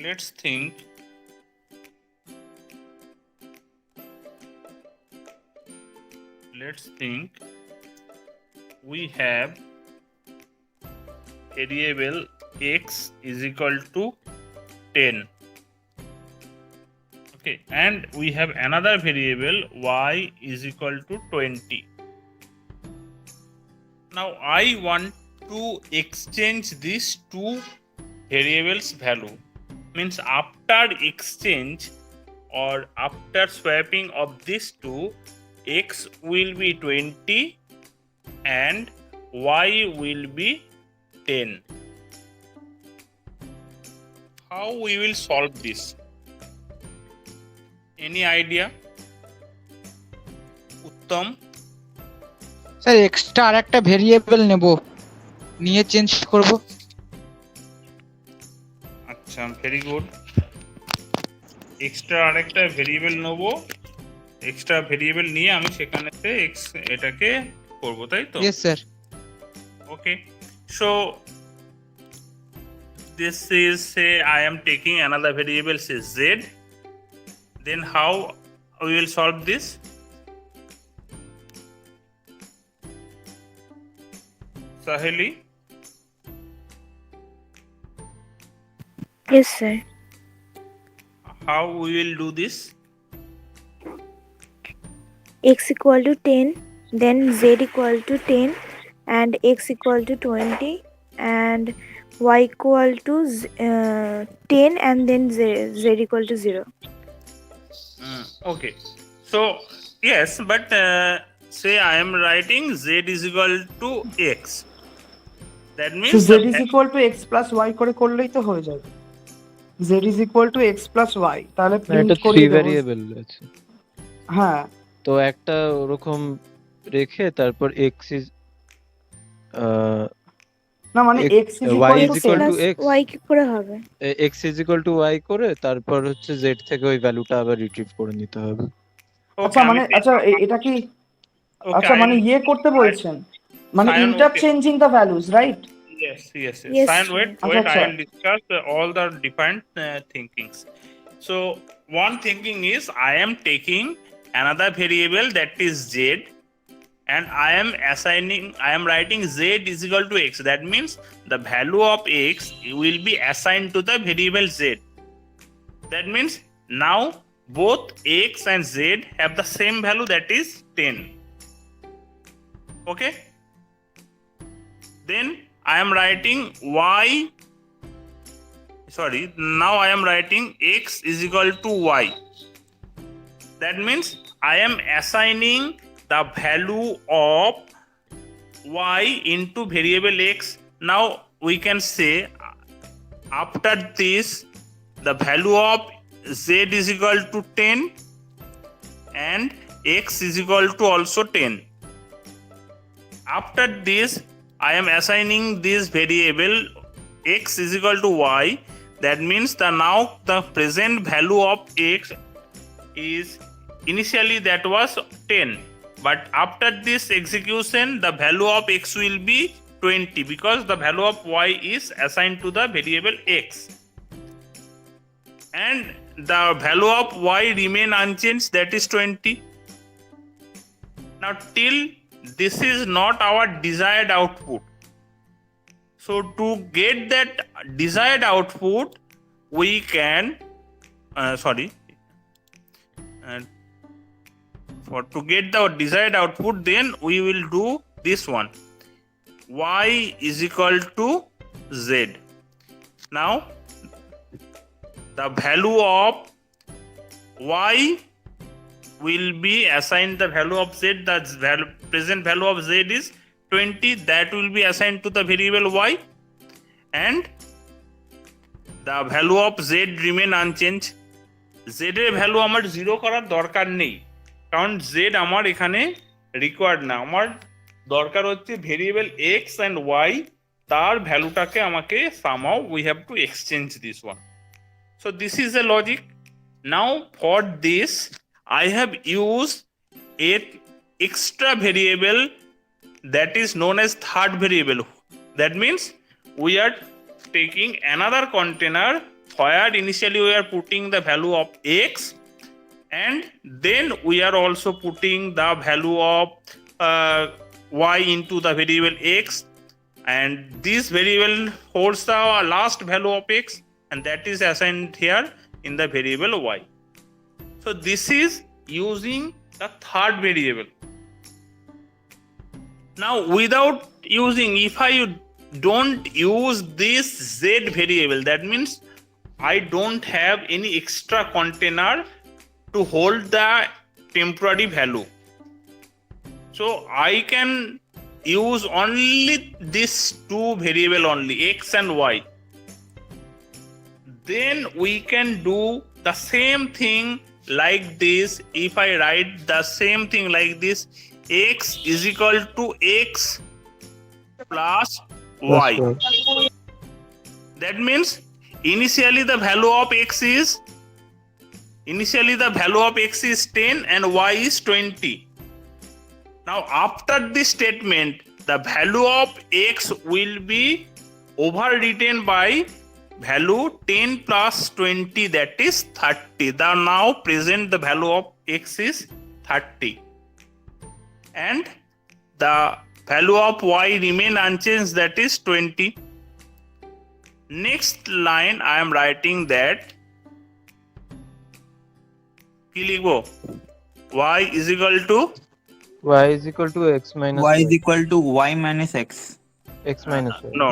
let's think. Let's think. We have variable x is equal to 10. Okay, and we have another variable y is equal to 20. Now I want to exchange these two variables value. Means after exchange or after swapping of these two, x will be 20 and y will be 10. How we will solve this? Any idea? Uttam? Sir extra আর একটা variable নেব, নিয়ে change করব। আচ্ছা, very good. Extra আরেকটা variable নেব, extra variable নিয়ে আমি সেখানেতে এক্স এটাকে করব, তাই তো? Yes sir. Okay, so this is, say I am taking another variable, say z. Then how we will solve this? Saheli? Yes, sir. How we will do this? X equal to 10, then z equal to 10, and x equal to 20, and y equal to 10, and then z equal to 0. Okay, so yes, but say I am writing z is equal to x. That means z is equal to x plus y করে করলেই তো হয়ে যাবে। z is equal to x plus y, তাহলে print এটা করে three দেব। Variable আছে, হ্যাঁ তো একটা ওরকম রেখে তারপর x ইজ না মানে x is y equal is to equal 10 to x, y কি করে হবে? x is equal to y করে তারপর হচ্ছে z থেকে ওই ভ্যালুটা আবার রিট্রিভ করে নিতে হবে। আচ্ছা মানে আচ্ছা এটা কি আচ্ছা মানে ইয়ে করতে বলছেন, মানে interchanging the values, right? Yes. Yes, Fine, wait, Acha. I will discuss all the different thinkings. So one thinking is I am taking another variable that is z, and I am writing z is equal to x. That means the value of x will be assigned to the variable z. That means now both x and z have the same value, that is 10. Okay, then I am writing now I am writing x is equal to y. That means I am assigning the value of y into variable x. Now we can say after this the value of z is equal to 10 and x is equal to also 10. After this I am assigning this variable x is equal to y. That means now the present value of x is, initially that was 10, but after this execution the value of x will be 20 because the value of y is assigned to the variable x, and the value of y remain unchanged, that is 20. Now till this is not our desired output. So to get that desired output, we can to get the desired output, then we will do this one, y is equal to z. Now the value of y will be assigned the value of z. The present value of z is 20, that will be assigned to the variable y, and the value of z remain unchanged. z এর value আমার 0 করার দরকার নেই, কারণ z আমার এখানে required না। আমার দরকার হচ্ছে ভেরিয়েবল x and y, তার ভ্যালুটাকে আমাকে somehow we have to exchange this one. So this is the logic. Now for this I have used a extra variable that is known as third variable. That means we are taking another container where initially we are putting the value of x, and then we are also putting the value of y into the variable x, and this variable holds the last value of x, and that is assigned here in the variable y. So this is using the third variable. Now without using, if I don't use this z variable, that means I don't have any extra container to hold the temporary value. So I can use only these two variable only, x and y. Then we can do the same thing like this. If I write the same thing like this, x is equal to x plus y. That means initially the value of x is 10 and y is 20. Now after this statement, the value of x will be overwritten by value 10 plus 20, that is 30. The now present the value of x is 30, and the value of y remain unchanged, that is 20. Next line I am writing that কি লিখবো, y is equal to x minus y is equal to y minus x. x minus y. no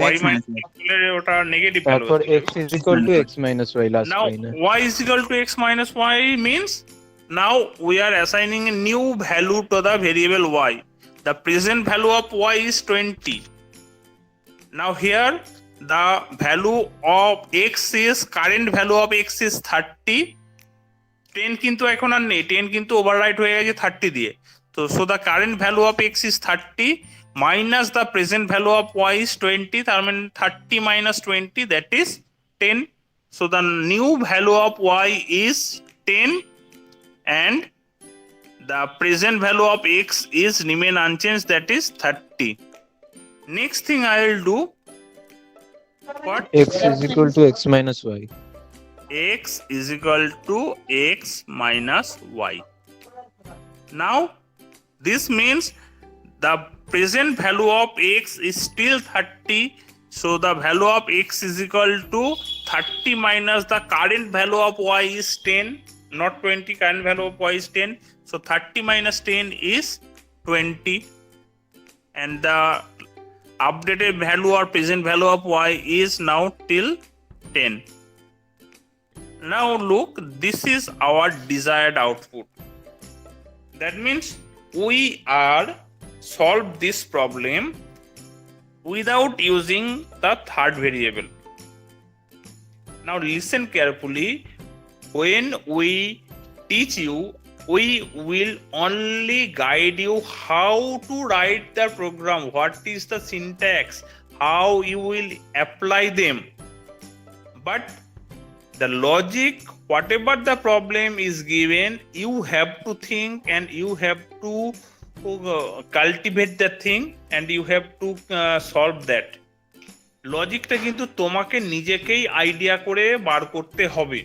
y X minus minus x হলে ওটা negative তারপর x is equal to x minus y last now line. y is equal to x minus y means now we are assigning a new value to the variable y. The present value of y is 20. Now here the value of x is, current value of x is 30. 10 কিন্তু এখন আর নেই, 10 কিন্তু overwrite হয়ে গেছে 30 দিয়ে। তো so the current value of x is 30 minus the present value of y is 20, তার মানে 30 minus 20, that is 10. So the new value of y is 10 and the present value of x is remain unchanged, that is 30. Next thing I will do, what? x is equal to x minus y. X is equal to x minus y. Now this means the present value of x is still 30, so the value of x is equal to 30 minus the current value of y is 10, not 20. Current value of y is 10, so 30 minus 10 is 20, and the updated value or present value of y is now till 10. Now look, this is our desired output. That means we are solved this problem without using the third variable. Now listen carefully. When we teach you, we will only guide you how to write the program, what is the syntax, how you will apply them. But the logic, whatever the problem is given, you have to think and you have to cultivate the thing and you have to solve that. লজিকটা কিন্তু তোমাকে নিজেকেই idea করে বার করতে হবে।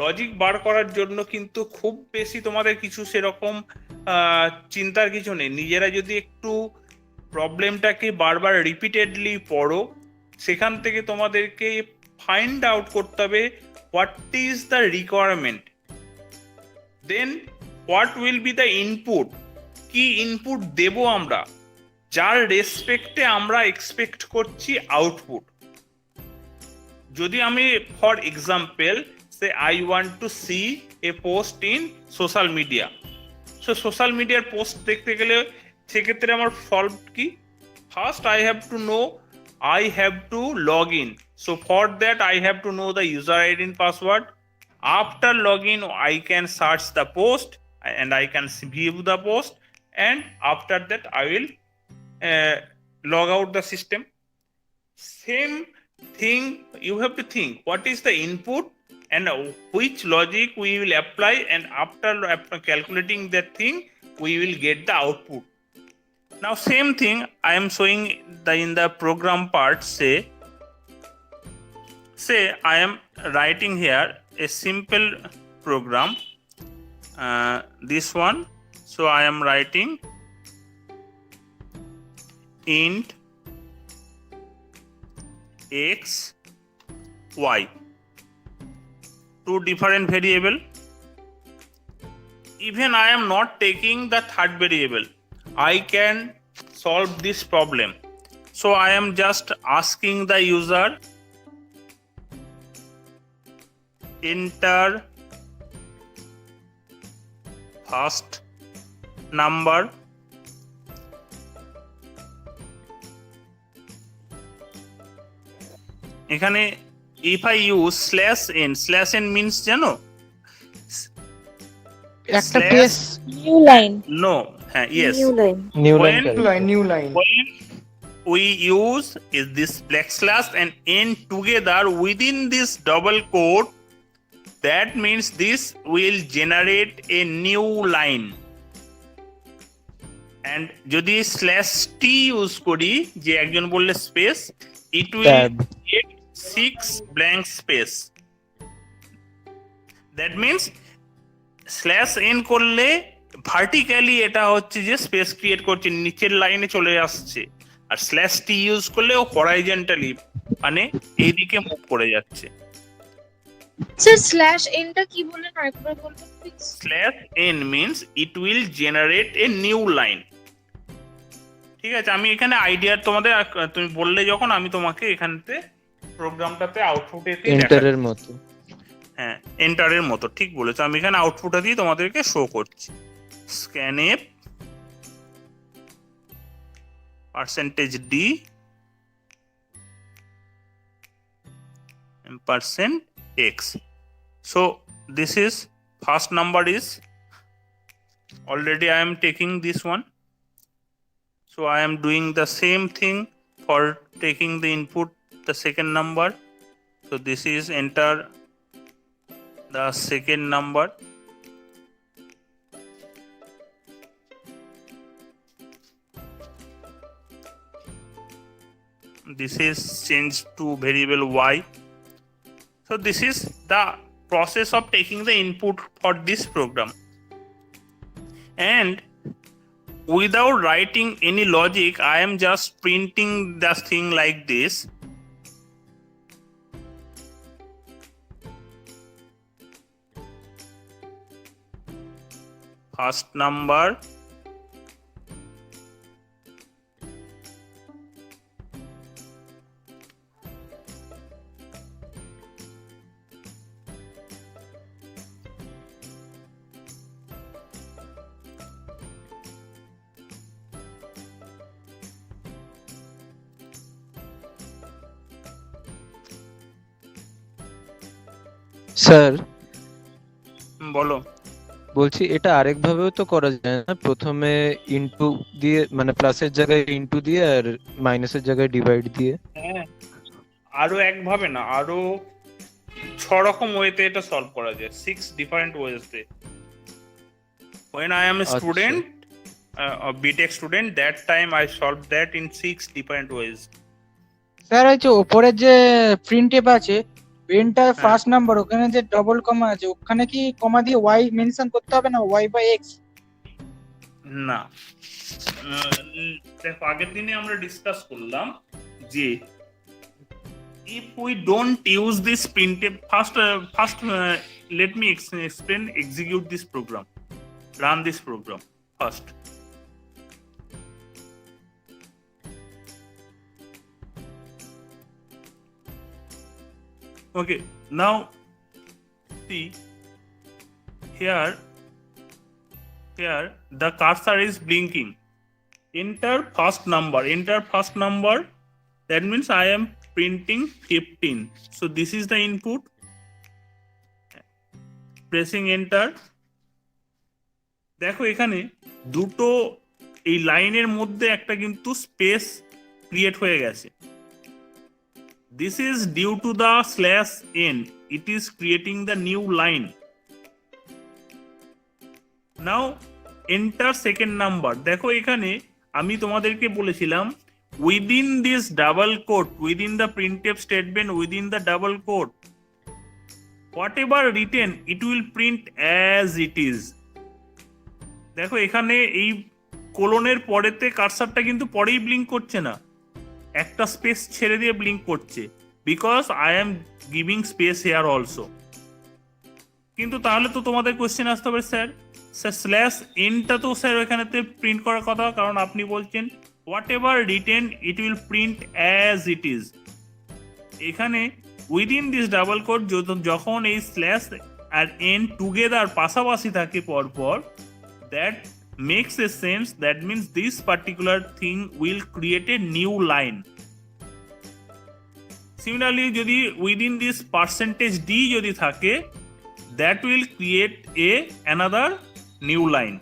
Logic বার করার জন্য কিন্তু খুব বেশি তোমাদের কিছু সেরকম চিন্তার কিছু নেই। নিজেরা যদি একটু প্রবলেমটাকে বারবার রিপিটেডলি পড়ো, সেখান থেকে তোমাদেরকে ফাইন্ড আউট করতে হবে what is the requirement, then what will be the input, কি ইনপুট দেব আমরা, যার রেসপেক্টে আমরা এক্সপেক্ট করছি আউটপুট। যদি আমি for example say I want to see a post in social media, so social মিডিয়ার পোস্ট দেখতে গেলে সেক্ষেত্রে আমার সলভ কি, first I have to know, I have to log in. So for that I have to know the user ID and password. After login I can search the post and I can view the post, and after that I will log out the system. Same thing you have to think, what is the input and which logic we will apply, and after calculating that thing we will get the output. Now same thing I am showing in the program part. Say say I am writing here a simple program, this one. So I am writing int x y, two different variable. Even I am not taking the third variable, I can solve this problem. So I am just asking the user enter first number এখানে if I use slash n means জানো একটা Slash- pace New line. no yes New line. New When- line New line. when we use is this backslash and n together within this double quote, that means this will generate a new line. And যদি slash t use করি, যে একজন বললে space, it will tab get 6 blank space. That means slash N করলে vertically এটা হচ্ছে যে space create করছে, নিচের লাইনে চলে আসছে, আর স্ল্যাশ টি ইউজ করলে ও হরাইজন্টালি মানে এইদিকে মুভ করে যাচ্ছে। স্যার স্ল্যাশ এনটা কি বলেন আরেকবার বলবেন please? Slash N means it will generate A new line. ঠিক আছে, আমি এখানে আইডিয়া তোমাদের তুমি বললে যখন আমি তোমাকে এখানতে প্রোগ্রামটাতে আউটপুটে এন্টারের মতো। হ্যাঁ এন্টারের মতো ঠিক বলেছো, আমি এখানে আউটপুটটা দিয়ে তোমাদেরকে শো করছি। Scanf %d %x. So this is first number is already I am taking this one. So I am doing the same thing for taking the input the second number. So this is enter the second number. This is changed to variable y. So this is the process of taking the input for this program. And without writing any logic, I am just printing the thing like this. First number sir বলো। বলছি এটা আরেক ভাবেও তো করা যায় না, প্রথমে ইনটু দিয়ে মানে প্লাসের জায়গায় ইনটু দিয়ে আর মাইনাসের জায়গায় ডিভাইড দিয়ে। হ্যাঁ আরো একভাবে না, আরো 6 রকম ওয়েতে এটা সলভ করা যায়, 6 ডিফারেন্ট ওয়েতে। When I am a student, a BTech student, that time I solved that in 6 different ways. Sir ওই যে উপরে যে প্রিন্ট এপ আছে এন্টার ফার্স্ট নাম্বার, ওখানে যে ডবল কমা আছে ওখানে কি কমা দিয়ে ওয়াই মেনশন করতে হবে না, ওয়াই বাই এক্স? না দেখো আগের দিনে আমরা ডিসকাস করলাম যে if we don't use this printf, first let me explain, execute this program, run this program first. Okay, now see here the cursor is blinking. Enter first number, that means I am printing 15. So this is the input, pressing enter. দেখো এখানে দুটো এই লাইনের মধ্যে একটা কিন্তু space create হয়ে গেছে। This is due to the /n. It is creating the new line. Now enter second number. দেখো এখানে আমি তোমাদেরকে বলেছিলাম within this double quote, within the printf statement, within the double quote, whatever written, it will print as it is. দেখো এখানে এই কোলনের পরেতে কার্সারটা কিন্তু পরেই ব্লিঙ্ক করছে না, একটা স্পেস ছেড়ে দিয়ে ব্লিঙ্ক করছে, because I am giving space here also. কিন্তু তাহলে তো তোমাদের কোশ্চেন আসতে পারে, স্যার স্ল্যাশ এনটা তো স্যার এখানেতে প্রিন্ট করার কথা, কারণ আপনি বলছেন whatever written it will print as it is. এখানে উইদিন দিস ডাবল কোড যখন এই স্ল্যাশ আর এন টুগেদার পাশাপাশি থাকে পরপর, that makes a sense, that means this particular thing will create a new line. Similarly যদি within this percentage D যদি থাকে, that will create another new line,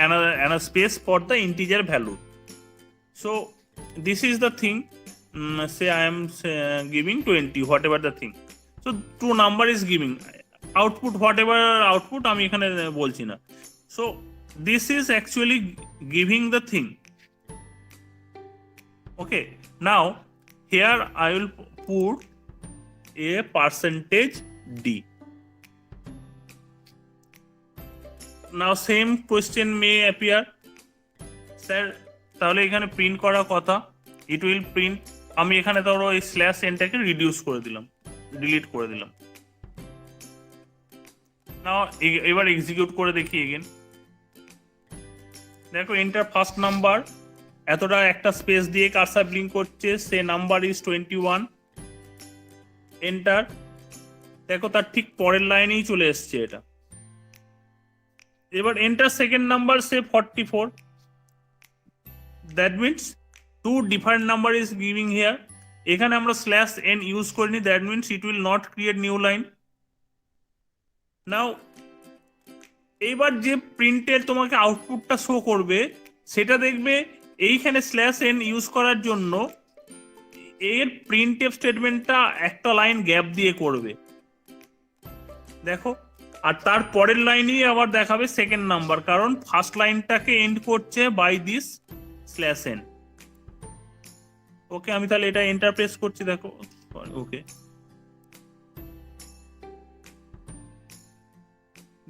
another space for the integer value. So this is the thing, say I am giving 20, whatever the thing, so true number is giving output, whatever output আমি এখানে বলছি না। So this is actually giving the thing. Okay, now here I will put a percentage d. Now same question may appear, sir তাহলে এখানে print করার কথা, ইট will print, আমি এখানে ধরো এই স্ল্যাশ এনটাকে রিডিউস করে দিলাম, ডিলিট করে দিলাম। নাও এবার এক্সিকিউট করে দেখি এগেন। দেখো এন্টার ফার্স্ট নাম্বার, এতটা একটা স্পেস দিয়ে কার্সার ব্লিঙ্ক করছে, সে নাম্বার ইজ 21, এন্টার। দেখো তার ঠিক পরের লাইনেই চলে এসছে এটা। এবার enter second number, say 44, that means two different number is giving here. এখানে আমরা স্ল্যাশ এন ইউজ করিনি, that means it will not create new line. Now এইবার যে প্রিন্টের তোমাকে আউটপুটটা শো করবে, সেটা দেখবে এইখানে স্ল্যাশ এন ইউজ করার জন্য এর প্রিন্টএফ স্টেটমেন্টটা একটা লাইন গ্যাপ দিয়ে করবে, দেখো। আর তার পরের লাইনেই আবার দেখাবে সেকেন্ড নাম্বার, কারণ ফার্স্ট লাইনটাকে এন্ড করছে বাই দিস স্ল্যাশ এন। ওকে, আমি তাহলে এটা এন্টার প্রেস করছি, দেখো। ওকে,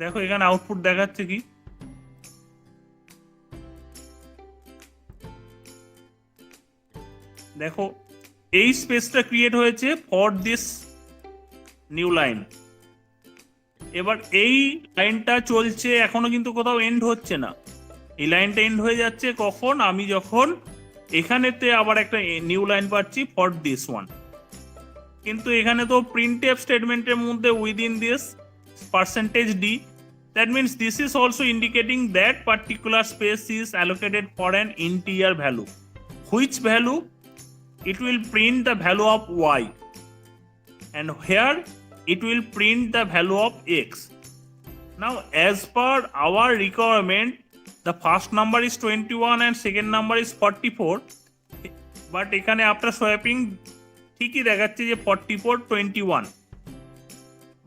দেখো এখানে আউটপুট দেখাচ্ছে কি, দেখো এই স্পেসটা ক্রিয়েট হয়েছে ফর দিস নিউ লাইন। এবার এই লাইনটা চলছে, এখনো কিন্তু কোথাও এন্ড হচ্ছে না, এই লাইনটা এন্ড হয়ে যাচ্ছে কখন, আমি যখন এখানেতে আবার একটা নিউ লাইন পাচ্ছি ফর দিস ওয়ান। কিন্তু এখানে তো প্রিন্টএফ স্টেটমেন্টের মধ্যে within this percentage D, that means this is also indicating that particular space is allocated for an integer value, which value it will print the value of y, and here it will print the value of x. Now as per our requirement, the first number is 21 and second number is 44, but এখানে after swapping ঠিকই দেখাচ্ছে যে 44 21,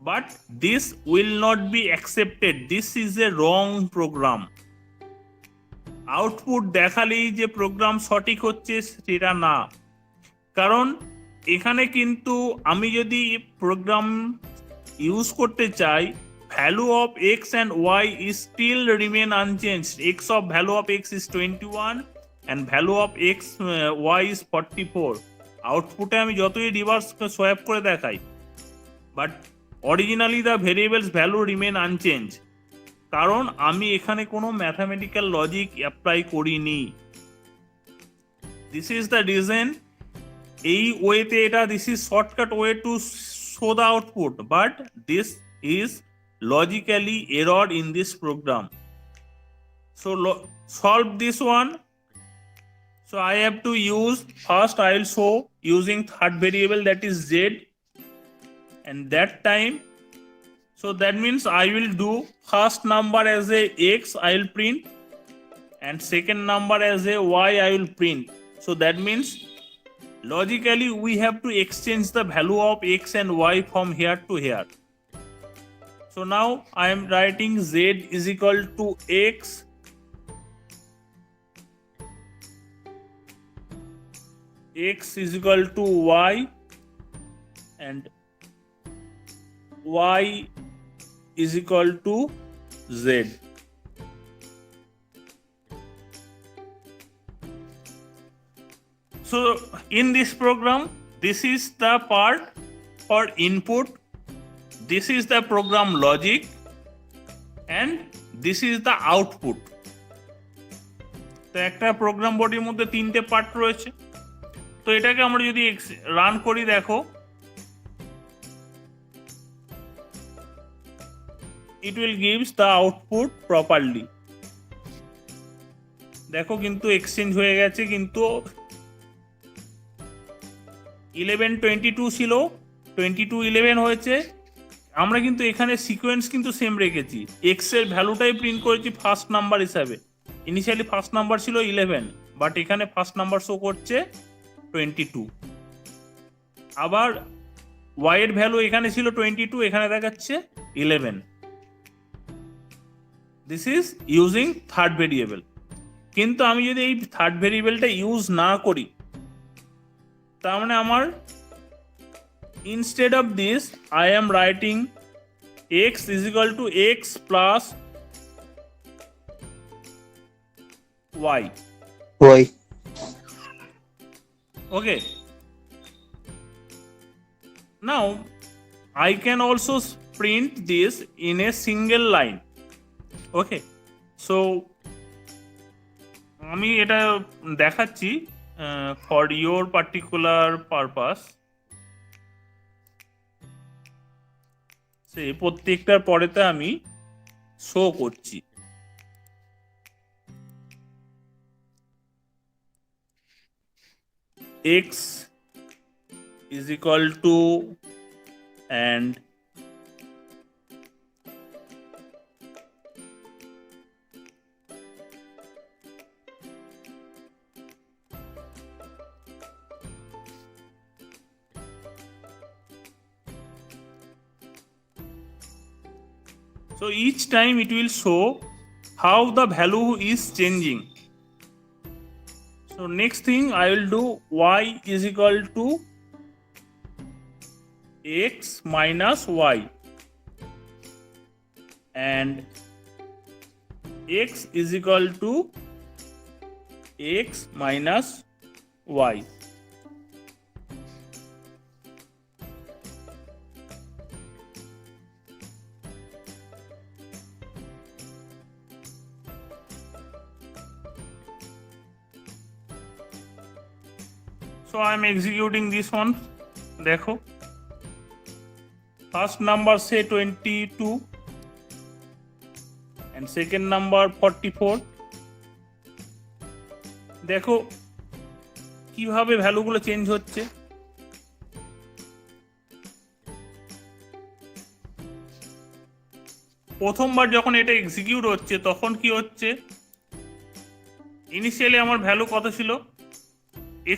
but this will not be accepted, this is a wrong program. Output দেখালেই যে programme সঠিক হচ্ছে সেটা না, কারণ এখানে কিন্তু আমি যদি প্রোগ্রাম ইউজ করতে চাই, value of x and y is still remain unchange, x of value of x is 21 and value of x y is 44। আউটপুটে আমি যতই রিভার্স সোয়াপ করে দেখাই, but originally the variables value remain unchange, কারণ আমি এখানে কোনো ম্যাথামেটিক্যাল লজিক অ্যাপ্লাই করিনি। দিস ইজ দ্য রিজন, এই ওয়েতে এটা, this is shortcut way to show the output, but this is logically error in this program. So solve this one. So I have to use, first I will show using third variable, that is z, and that time, so that means I will do first number as a x I will print, and second number as a y I will print. So that means logically we have to exchange the value of x and y from here to here. So now I am writing z is equal to x x is equal to y and y is equal to z. So in this program, this is the part for input, this is the program logic, and this is the output. তো একটা programme বডির মধ্যে তিনটে part রয়েছে। তো এটাকে আমরা যদি রান করি, দেখো it will gives the output properly. দেখো কিন্তু এক্সচেঞ্জ হয়ে গেছে, কিন্তু 1122 ছিল, 2211 হয়েছে। আমরা কিন্তু এখানে সিকোয়েন্স কিন্তু সেম রেখেছি, এক্স এর ভ্যালুটাই প্রিন্ট করেছি ফার্স্ট নাম্বার হিসাবে। ইনিশিয়ালি ফার্স্ট নাম্বার ছিল 11, বাট এখানে ফার্স্ট নাম্বার শো করছে 22। আবার ওয়াই এর ভ্যালু এখানে ছিল 22, এখানে দেখাচ্ছে 11। This is using third variable. কিন্তু আমি যদি এই থার্ড ভেরিয়েবলটা ইউজ না করি, তার মানে আমার instead of this I am writing x is equal to x plus y. Okay, now I can also print this in a single line. Okay, so আমি এটা দেখাচ্ছি for your particular purpose. প্রত্যেকটার পরেতে আমি শো করছি। x is equal to and so each time it will show how the value is changing. So next thing I will do y is equal to x minus y and x is equal to x minus y. So I am executing this one. देखो first number say 22 and second number 44. देखो কিভাবে ভ্যালুগুলো change হচ্ছে। প্রথমবার যখন এটা execute হচ্ছে তখন কি হচ্ছে, ইনিশিয়ালি আমার ভ্যালু কত ছিল,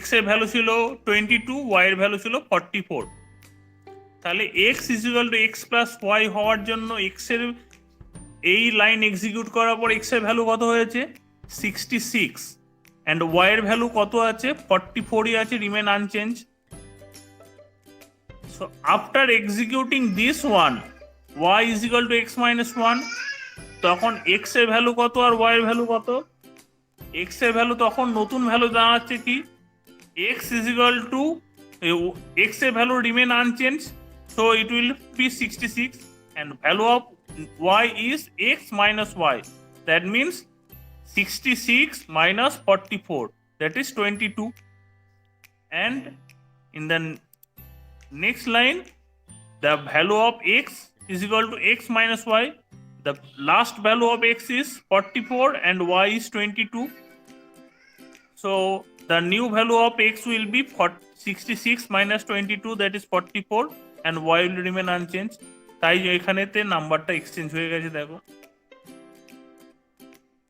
x এর ভ্যালু ছিল 22, y এর ভ্যালু ছিল 44। তাহলে x is equal to x plus y হওয়ার জন্য x এর এই লাইন এক্সিকিউট করার পর x এর ভ্যালু কত হয়েছে 66 and y এর ভ্যালু কত আছে 44ই আছে, remain unchange. So after executing this one y is equal to x minus 1, তখন x এর ভ্যালু কত আর y এর ভ্যালু কত, x এর ভ্যালু তখন নতুন ভ্যালু দাঁড়াচ্ছে কি x is equal to x এর value remain unchanged, so it will be 66 and value of y is x minus y, that means 66 minus 44, that is 22, and in the next line the value of x is equal to x minus y, the last value of x is 44 and y is 22, so the new value of x will be 66 minus 22, that is 44, and y will remain unchanged. তাই এখানেতে নাম্বারটা exchange হয়ে গেছে। দেখো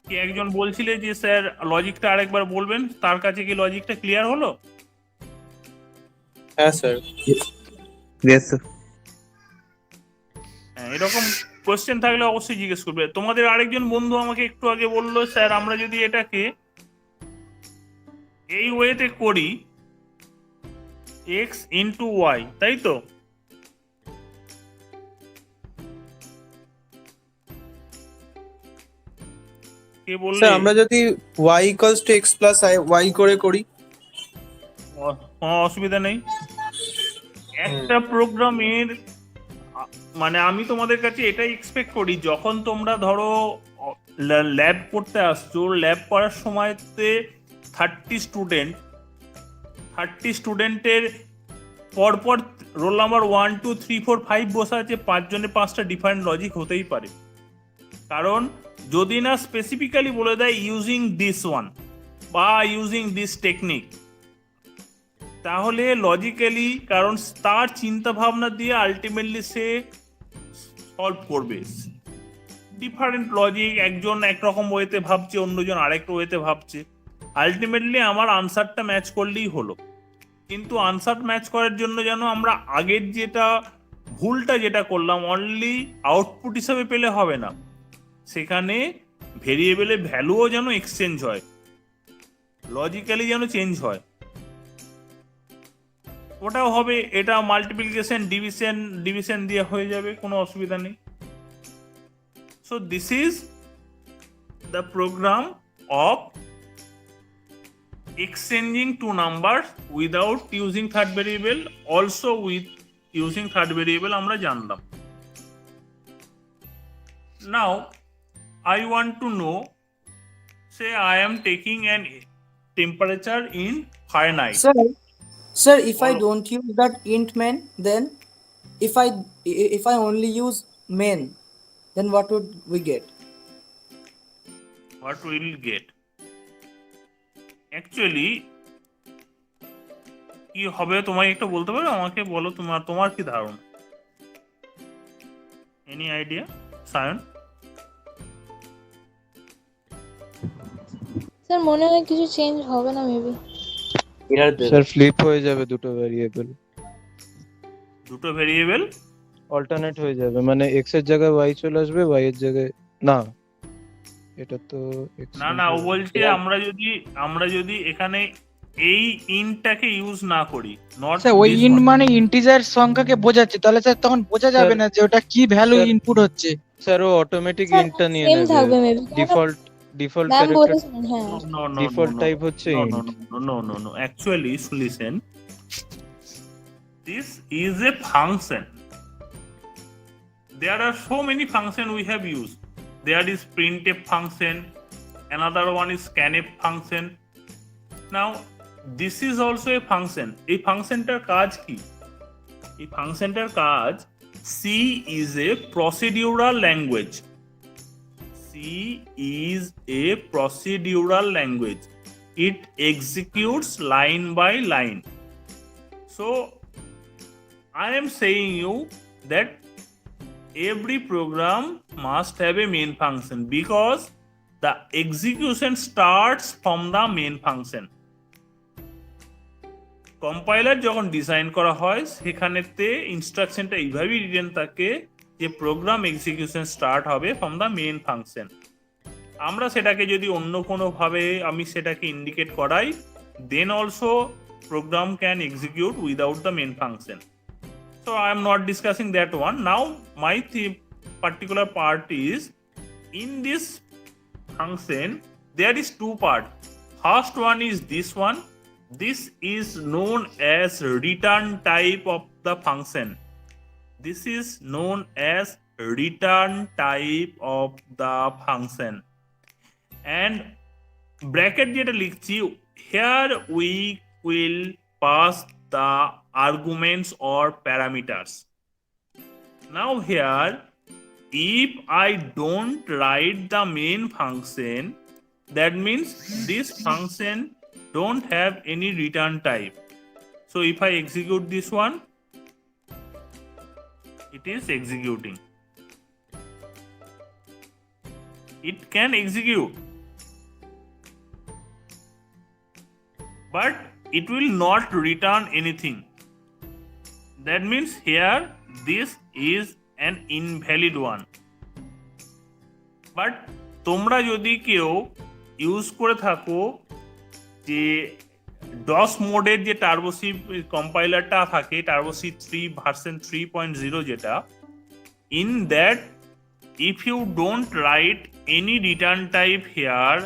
কি একজন বলছিলে যে স্যার লজিকটা আরেকবার বলবেন, তার কাছে কি লজিকটা ক্লিয়ার হলো? হ্যাঁ স্যার। Yes, sir. হ্যাঁ, এরকম কোশ্চেন থাকলে অবশ্যই জিজ্ঞেস করবে। তোমাদের আরেকজন বন্ধু আমাকে একটু আগে বললো স্যার আমরা যদি এটাকে এই ওয়েতে করি x ইন্টু ওয়াই, তাই তো? কে বললে? স্যার আমরা যদি y equals to x plus y করে করি, কোনো অসুবিধা নেই। একটা প্রোগ্রামের মানে আমি তোমাদের কাছে এটাই এক্সপেক্ট করি, যখন তোমরা ধরো ল্যাব করতে আসছো, ল্যাব করার সময়তে 30 স্টুডেন্টের পরপর রোল নাম্বার 1 2 3 4 5 বসা আছে, 5 জনের 5টা ডিফারেন্ট লজিক হতেই পারে। কারণ যদি না স্পেসিফিক্যালি বলে দেয় ইউজিং দিস ওয়ান বা ইউজিং দিস টেকনিক, তাহলে লজিক্যালি, কারণ তার চিন্তা ভাবনা দিয়ে আলটিমেটলি সে সলভ করবে। ডিফারেন্ট লজিক, একজন একরকম ওয়েতে ভাবছে, অন্যজন আরেক ওয়েতে ভাবছে, আলটিমেটলি আমার আনসারটা ম্যাচ করলেই হলো। কিন্তু আনসার ম্যাচ করার জন্য যেন আমরা আগের যেটা ভুলটা যেটা করলাম অনলি আউটপুট হিসাবে পেলে হবে না, সেখানে ভেরিয়েবলের ভ্যালুও যেন এক্সচেঞ্জ হয়, লজিক্যালি যেন চেঞ্জ হয়, ওটাও হবে। এটা মাল্টিপ্লিকেশন ডিভিশন দিয়ে হয়ে যাবে, কোনো অসুবিধা নেই। So this is the program of exchanging two numbers without using third variable, also with using third variable আমরা জানলাম। Now I want to know, say I am taking an temperature in Fahrenheit. Sir, if I don't use that int main, then if I only use main, then what would we get? What we will get? Actually কি হবে তোমায় একটু বলতে পারো? আমাকে বলো, তোমার কি ধারণা? Any idea Sayan? স্যার মনে হয় কিছু চেঞ্জ হবে না মেবি। স্যার ফ্লিপ হয়ে যাবে দুটো ভেরিয়েবল অল্টারনেট হয়ে যাবে, মানে x এর জায়গায় y চলে আসবে, y এর জায়গায় না, এটা তো না ও বলছে আমরা যদি এখানে এই ইন্টটাকে ইউজ না করি, নট স্যার ওই ইন্ট মানে ইন্টিজার সংখ্যাকে বোঝাচ্ছে, তাহলে স্যার তখন বোঝা যাবে না যে ওটা কি ভ্যালু ইনপুট হচ্ছে। স্যার ও অটোমেটিক ইন্টটা নিয়ে সেম থাকবে নেবে, মেবি। ডিফল্ট ম্যাম ক্যারেক্টার, বলেছেন হ্যাঁ। ডিফল্ট টাইপ হচ্ছে int. No. Actually, listen. This is a function. There are so many functions we have used. There is printf function, another one is scanf function. Now, this is also a function. এই ফাংশনটার কাজ কি? এই ফাংশনটার কাজ, C is a procedural language. C is a procedural language. It executes line by line. So, I am saying you that every program must have a main function because the execution starts from the main function. Compiler যখন design করা হয় সেখানেতে ইনস্ট্রাকশনটা এইভাবেই written থাকে যে program execution start হবে from the main function. আমরা সেটাকে যদি অন্য কোনোভাবে আমি সেটাকে ইন্ডিকেট করাই, then also program can execute without the main function. So I am not discussing that one. Now my particular part is, in this function there is two parts. First one is this one. This is known as return type of the function. This is known as return type of the function. And bracket যেটা লিখছি, here we will pass the arguments or parameters. Now here, if I don't write the main function, that means this function don't have any return type. So if I execute this one, it is executing. It can execute, but it will not return anything. That means here this is an invalid one. But তোমরা যদি কেউ use করে থাকো যে DOS মোডের যে টার্বোসি কম্পাইলারটা থাকে, টার্বোসি 3 version 3.0 যেটা, in that if you don't write any return type here,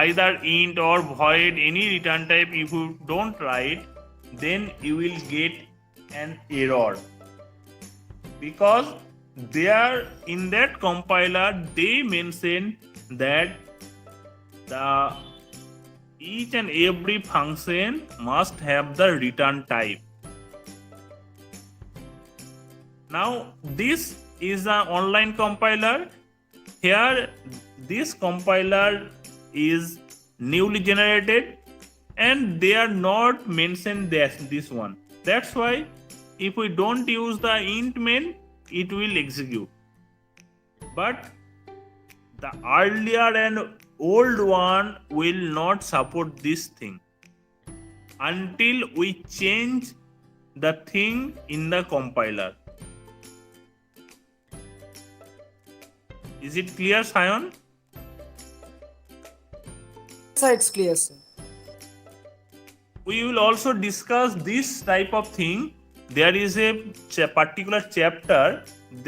either int or void, any return type if you don't write, then you will get an error, because there in that compiler they mention that the each and every function must have the return type. Now this is an online compiler. Here this compiler is newly generated and they are not mentioned this one. That's why if we don't use the int main, it will execute. But the earlier and old one will not support this thing until we change the thing in the compiler. Is it clear, Sion? Sir, it's clear, sir. We will also discuss this type of thing. There is a particular chapter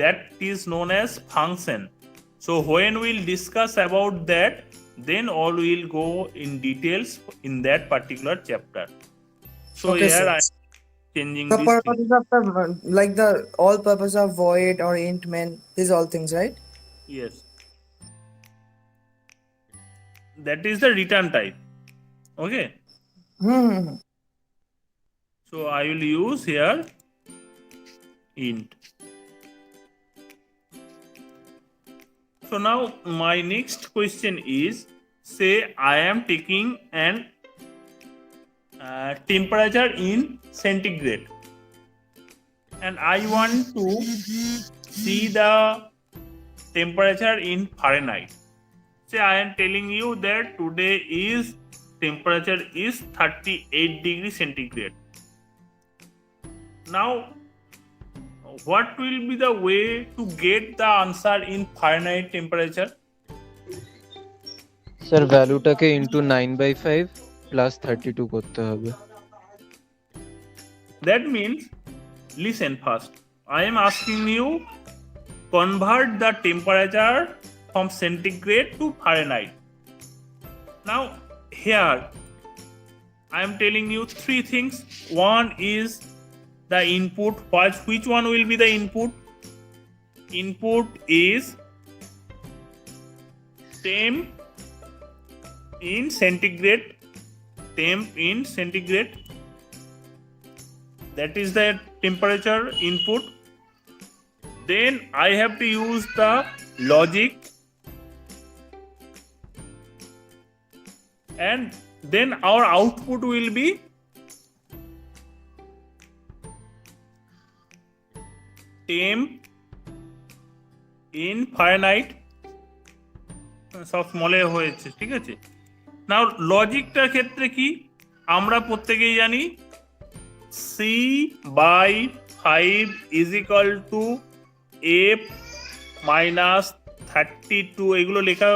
that is known as function. So when we'll discuss about that, then all will go in details in that particular chapter. So Okay, here sir. I am changing The this thing. purposes of the like the all purpose of void or int main, these all things, right? Yes. That is the return type. Okay. Hmm. So I will use here int. So now my next question is, say I am taking an temperature in centigrade and I want to see the temperature in Fahrenheit. Say I am telling you that today is temperature is 38 degree centigrade. Now what will be the way to get the answer in Fahrenheit temperature? Sir ভ্যালুটাকে into 9/5 plus 32 করতে হবে। That means, listen first. I am asking you, convert the temperature from centigrade to Fahrenheit. Now here I am telling you three things. One is the input. Which one will be the input? Input is temp in centigrade. Temp in centigrade. That is the temperature input. Then I have to use the logic, and then our output will be temp in Fahrenheit. সব স্মলে হয়েছে, ঠিক আছে। নাও লজিকটার ক্ষেত্রে কি আমরা প্রত্যেকেই জানি, C/5 is equal to F minus 32, এগুলো লেখা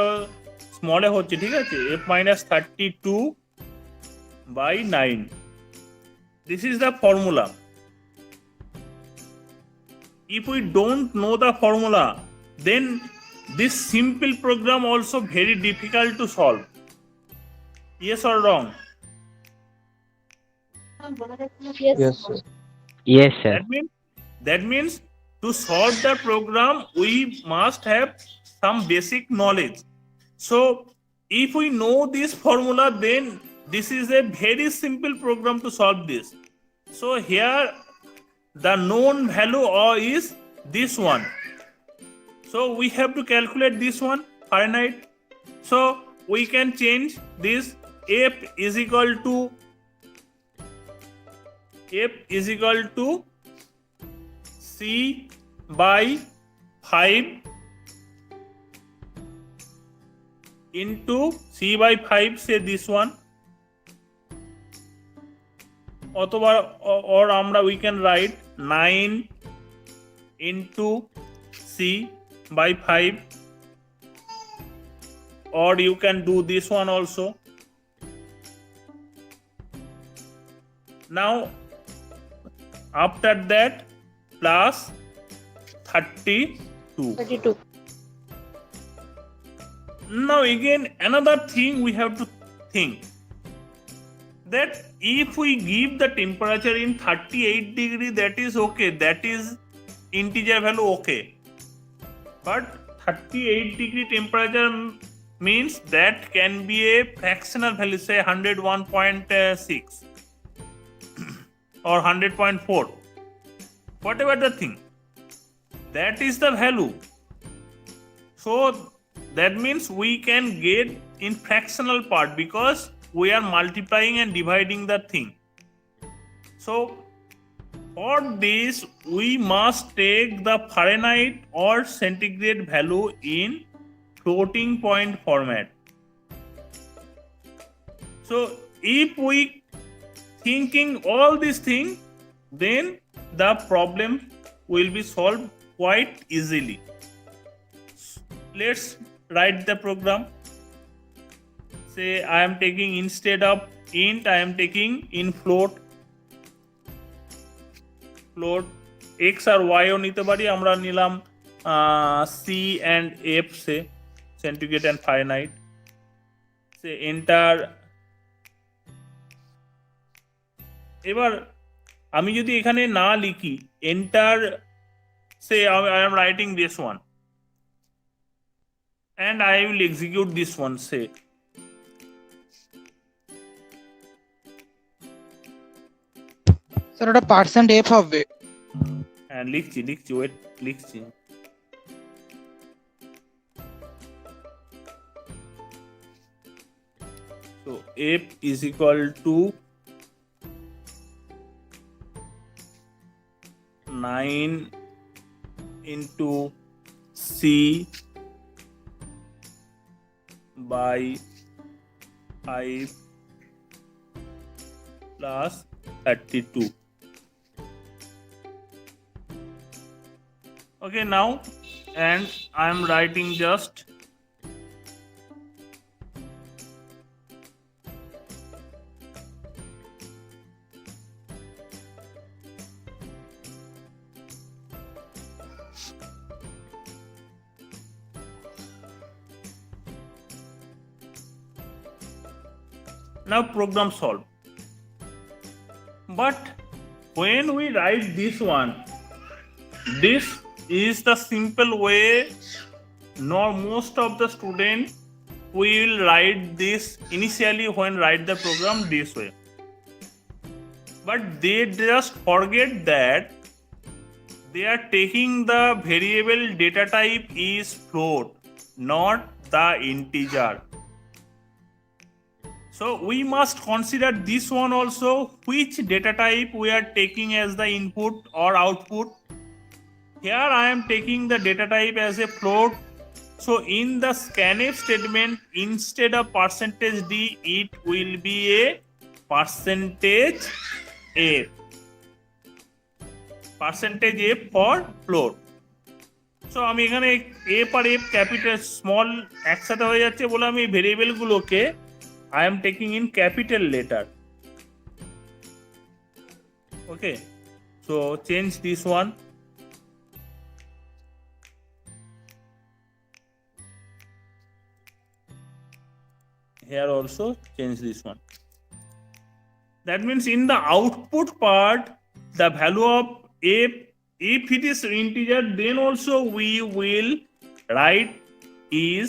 স্মলে হচ্ছে, ঠিক আছে। F minus 32/9. This is the formula. If we don't know the formula, then this simple program also very difficult to solve. Yes or wrong? Yes, sir. Yes, sir. That means to solve the program we must have some basic knowledge. So if we know this formula, then this is a very simple program to solve this. So here the known value is this one. So we have to calculate this one, Fahrenheit. So we can change this. F is equal to C/5 into C/5, say this one. অথবা or আমরা we can write 9 into C/5, or you can do this one also. Now after that plus 32. 32. Now again another thing we have to think, that if we give the temperature in 38 degree, that is okay, that is integer value, okay, but 38 degree temperature means that can be a fractional value, say 101.6 or 100.4, whatever the thing, that is the value. So that means we can get in fractional part because we are multiplying and dividing the thing. So for this we must take the Fahrenheit or centigrade value in floating point format. So if we thinking all these things, then the problem will be solved quite easily. Let's write the program. Say I am taking, instead of int, I am taking in float x R y ও নিতে পারি, আমরা নিলাম c and f, say centigrade and Fahrenheit, say enter. এবার আমি যদি এখানে না লিখি enter, say I am writing this one and I will execute this one, say sir ওটা %f হবে। হ্যাঁ লিখছি ওয়েট লিখছি। So f is equal to 9 into c by 5 plus 32. Okay, now and I am writing just now program solved. But when we write this one, this is the simple way. Nor most of the students will write this initially when write the program this way, but they just forget that they are taking the variable data type is float, not the integer. So we must consider this one also, which data type we are taking as the input or output. Here I am taking the data type as a float. So in the scanf statement, instead of %d, it will be a %f. %f for float. So আমি এখানে f আর f capital small একসাথে হয়ে যাচ্ছে বলে আমি variable গুলোকে I am taking in capital letter. Okay, so change this one. Here also change this one. That means in the output part, the value of f, if it is integer, then also we will write is,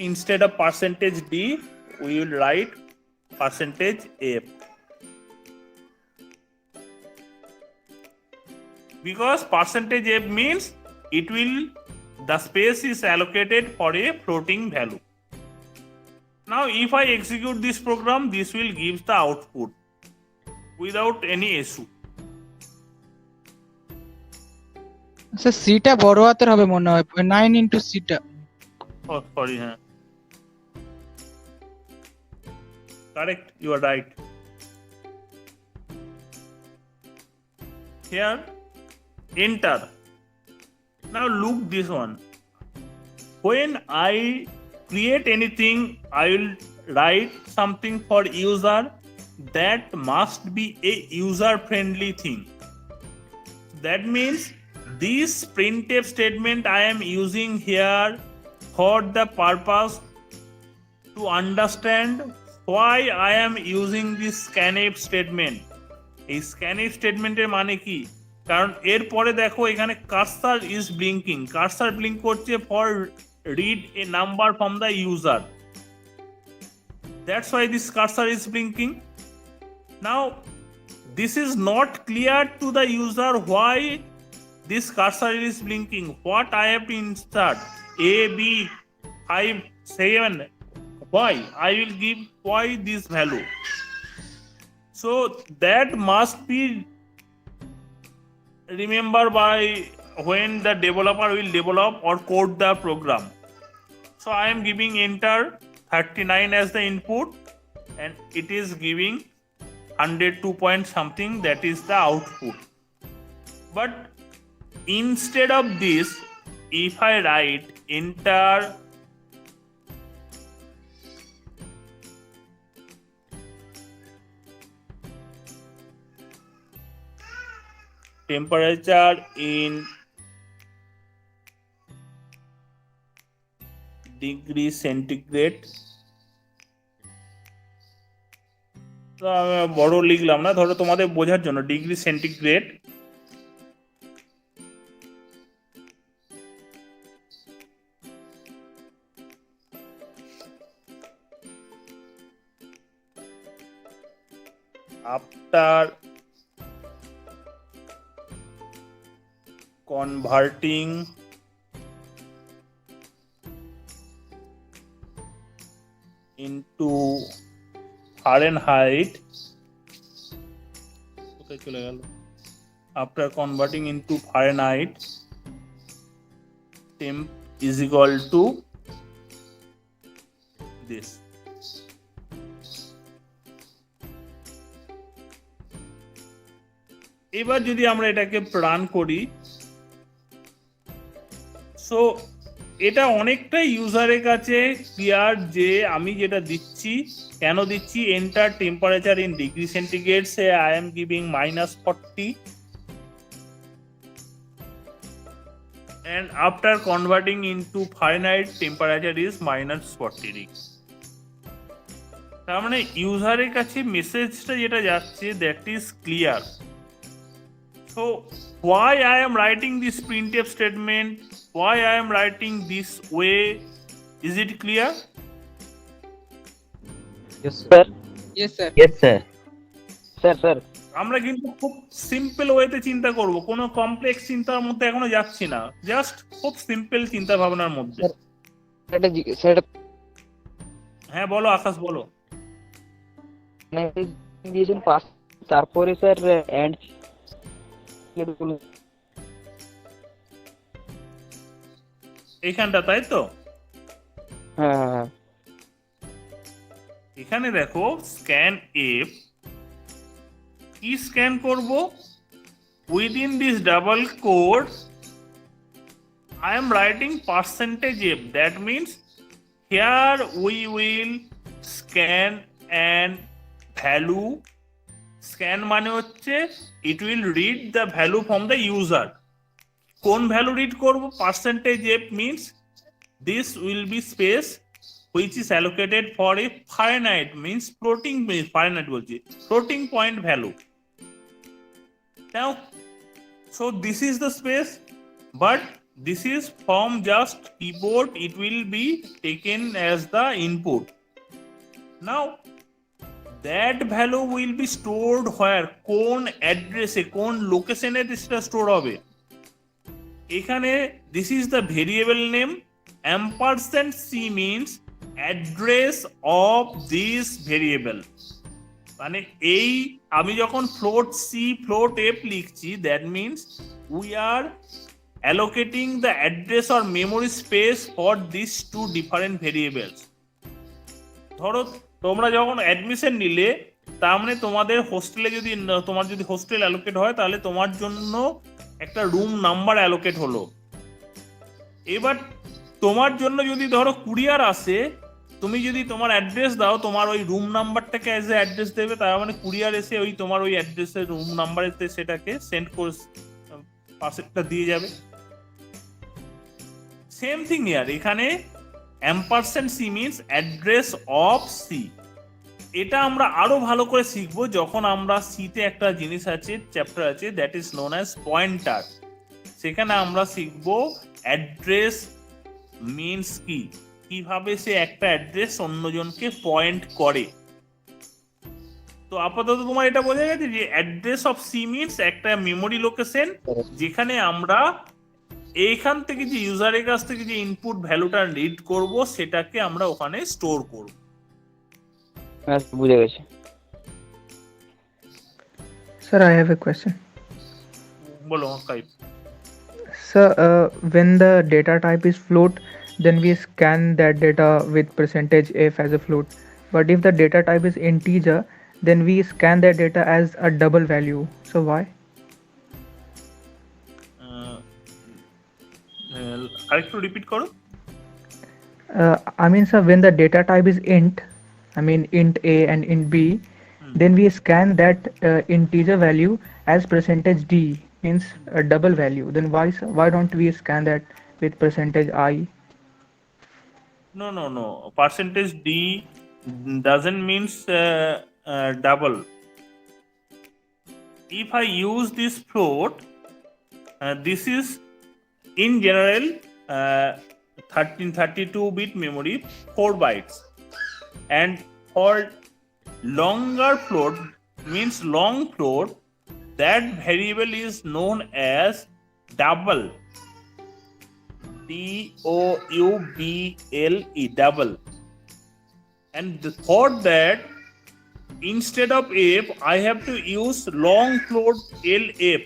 instead of %d, we will write %f, because %f means it will, the space is allocated for a floating value. Now if I execute this program, this will give the output without any issue. Sir সিটা বড় হাতের হবে মনে হয়, 9 into সিটা। Oh sorry, huh? Correct, you are right. Here enter. Now look this one. When I create anything, I will write something for user, that must be a user friendly thing. That means this printf statement I am using here for the purpose to understand why I am using this scanf statement. এই scanf স্টেটমেন্টের মানে কি? কারণ এরপরে দেখো এখানে cursor is blinking, cursor blink করছে for read a number from the user. That's why this cursor is blinking. Now, this is not clear to the user why this cursor is blinking. What I have to insert? A, B, 5, 7. Why? I will give why this value. So that must be remembered by when the developer will develop or code the program. So I am giving enter 39 as the input and it is giving 102 point something, that is the output. But instead of this, if I write enter temperature in degree centigrade, তো আমি বড় লিখলাম না, ধরো তোমাদের বোঝার জন্য degree centigrade after converting into Fahrenheit, কোথায় চলে গেল? After converting into Fahrenheit, temp is equal to this. এবার যদি আমরা এটাকে রান করি, সো এটা অনেকটাই ইউজারের কাছে ক্লিয়ার যে আমি যেটা দিচ্ছি কেন দিচ্ছি। Enter temperature in degree centigrade, say I am giving -40 and after converting into Fahrenheit temperature is -40 degrees. তার মানে ইউজারের কাছে মেসেজটা যেটা যাচ্ছে that is clear. So why I am writing this printf statement, why I am writing this way, is it clear? Yes, sir. Yes, sir. Yes, sir. Sir. আমরা কিন্তু খুব simple ওয়েতে চিন্তা করব, কোনো কমপ্লেক্স চিন্তার মধ্যে এখনো যাচ্ছি না, জাস্ট খুব সিম্পল চিন্তা ভাবনার মধ্যে। হ্যাঁ বলো আকাশ, বলো। দিয়েছেন পাস, তারপরে স্যার এন্ড এইখানটা, তাই তো? হ্যাঁ এখানে দেখো স্ক্যান এফ, কি স্ক্যান করব? Within this double code I am writing %f, that means here we will scan and value. Scan মানে হচ্ছে it will read the value from the user. কোন ভ্যালু রিড করব? %f means this will be space which is allocated for a Fahrenheit, means floating, Fahrenheit বলছি, floating point value. Now, so this is the space, but this is from just keyboard, it will be taken as the input. Now, that value will be stored where? কোন অ্যাড্রেসে, কোন লোকেশনে সেটা store হবে? এখানে this is the variable name, %c means address of this variable. মানে এই আমি যখন float c float f লিখছি, that means we are allocating the address or memory space for these two different variables. ধরো তোমরা যখন অ্যাডমিশন নিলে, তার মানে তোমাদের হোস্টেলে যদি তোমার যদি হোস্টেল অ্যালোকেট হয় তাহলে তোমার জন্য একটা রুম নাম্বার অ্যালোকেট হলো। এবার তোমার জন্য যদি ধরো কুরিয়ার আসে, তুমি যদি তোমার অ্যাড্রেস দাও, তোমার ওই রুম নাম্বারটাকে অ্যাজ এ অ্যাড্রেস দেবে, তার মানে কুরিয়ার এসে ওই তোমার ওই অ্যাড্রেসের রুম নাম্বারেতে সেটাকে সেন্ড করে পার্সেলটা দিয়ে যাবে। সেম থিং ইয়ার, এখানে ampersand c means address of c. এটা আমরা আরো ভালো করে শিখবো যখন আমরা সিতে একটা জিনিস আছে, চ্যাপ্টার আছে, that is known as pointer. সেখানে আমরা শিখবো অ্যাড্রেস মিন্স কি, কিভাবে সে একটা অ্যাড্রেস অন্যজনকে পয়েন্ট করে। তো আপাতত তোমার এটা বোঝা গেছে যে অ্যাড্রেস অফ সি মিন্স একটা মেমোরি লোকেশন, যেখানে আমরা এইখান থেকে যে ইউজারের কাছ থেকে যে ইনপুট ভ্যালুটা রিড করব সেটাকে আমরা ওখানে স্টোর করব। হ্যাঁ বুঝে গেছি। Sir, I have a question. বলো কাইপ। Sir, when the data type is float, then we scan that data with percentage %f as a float. But if the data type is integer, then we scan that data as a double value. So why? আরেকটু repeat করো। I mean, sir, when the data type is int, I mean int a and int b, then we scan that integer value as percentage d, means a double value. Then why, sir? Why don't we scan that with percentage I? No. Percentage d doesn't means double. If I use this float, this is in general 1332-bit memory, 4 bytes, and for longer float means long float, that variable is known as double, double, double. And for that, instead of f I have to use long float lf.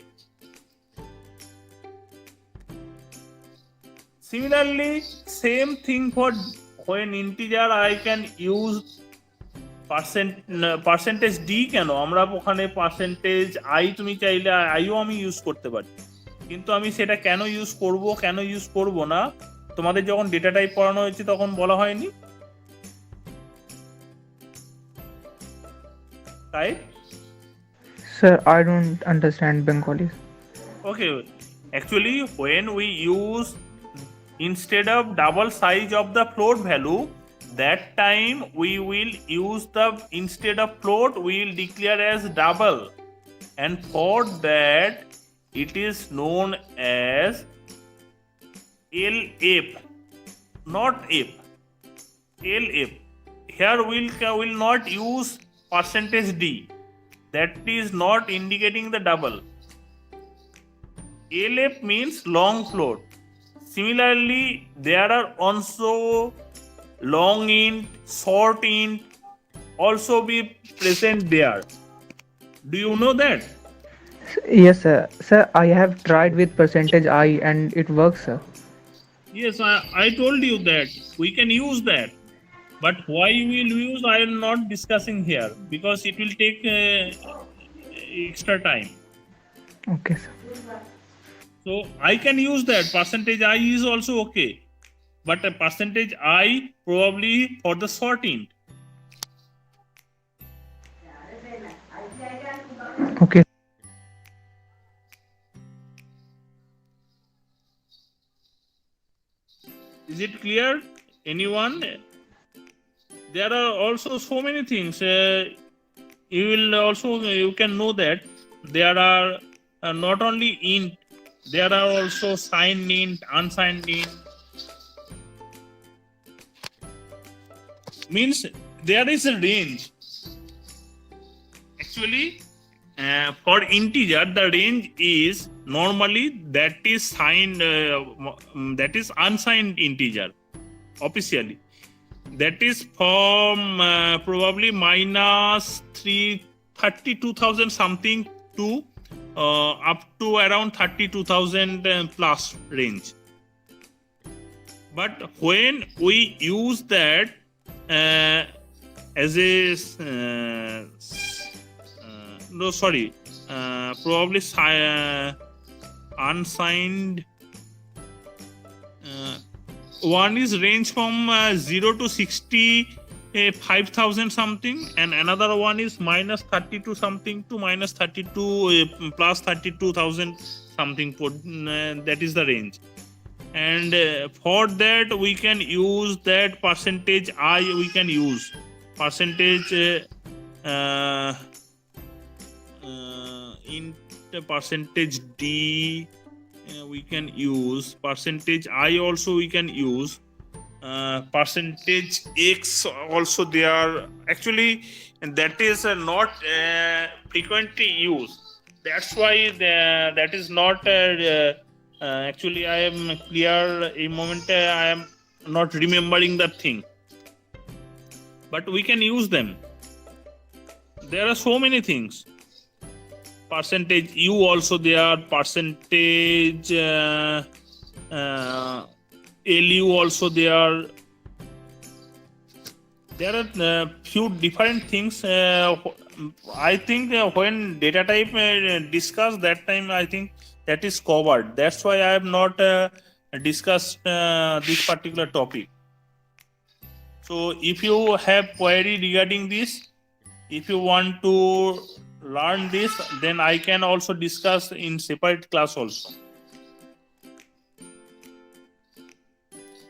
Similarly, same thing for when integer I can use percentage d। কেন আমরা ওখানে percentage I, তুমি চাইলে আইও আমি use করতে পারি, কিন্তু আমি সেটা কেন ইউজ করব না তোমাদের যখন ডেটা টাইপ পড়ানো হয়েছে তখন বলা হয়নি, তাই? Sir, I don't understand Bengali. Okay, actually when we use instead of double size of the float value, that time we will use the, instead of float we will declare as double, and for that it is known as lf, not f, lf. Here will not use percentage d, that is not indicating the double. lf means long float. Similarly, there are also long int, short int also be present there. Do you know that? Yes, sir. Sir, I have tried with percentage I and it works, sir. Yes, I told you that we can use that, but why we will use I am not discussing here because it will take extra time. Okay, sir. So I can use that. Percentage I is also okay, but a percentage I probably for the short int. Okay. Is it clear? Anyone? There are also so many things. You can know that there are not only int, there are also signed int, unsigned int. Means there is a range. Actually, for integer, the range is normally that is signed, that is unsigned integer officially. That is from probably minus 32,000 something to up to around 32,000 plus range. But when we use that as a probably unsigned one is range from 0 to 65,000 something, and another one is minus 32 something to minus 32 plus 32,000 something. That is the range. And for that we can use that percentage I. We can use percentage in the percentage D. We can use percentage I also. We can use percentage X also. They are actually, and that is not frequently used. That's why that is not actually. I am clear a moment. I am not remembering that thing, but we can use them. There are so many things. Percentage U also there, percentage LU also there. There are few different things. I think when data type discussed that time, I think that is covered. That's why I have not discussed this particular topic. So if you have query regarding this, if you want to learn this, then I can also discuss in separate class also.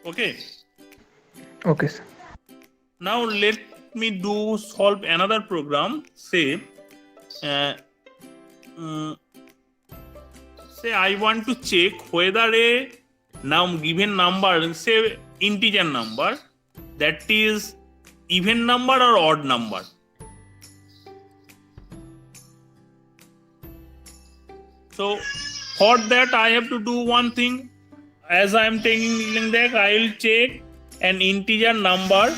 Okay. Okay, sir. Now let me solve another program. Say I want to check whether a given number, say integer number, that is even number or odd number. So for that I have to do one thing. As I am taking that, I will check an integer number.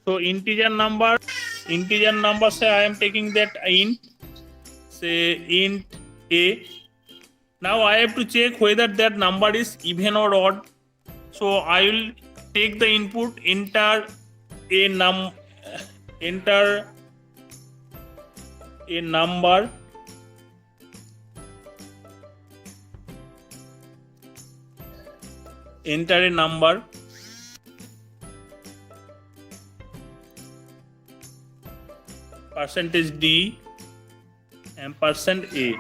So integer number, say I am taking that int, say int a. Now I have to check whether that number is even or odd. So I will take the input, enter a number, enter a number. Enter a number. Percentage D and %A.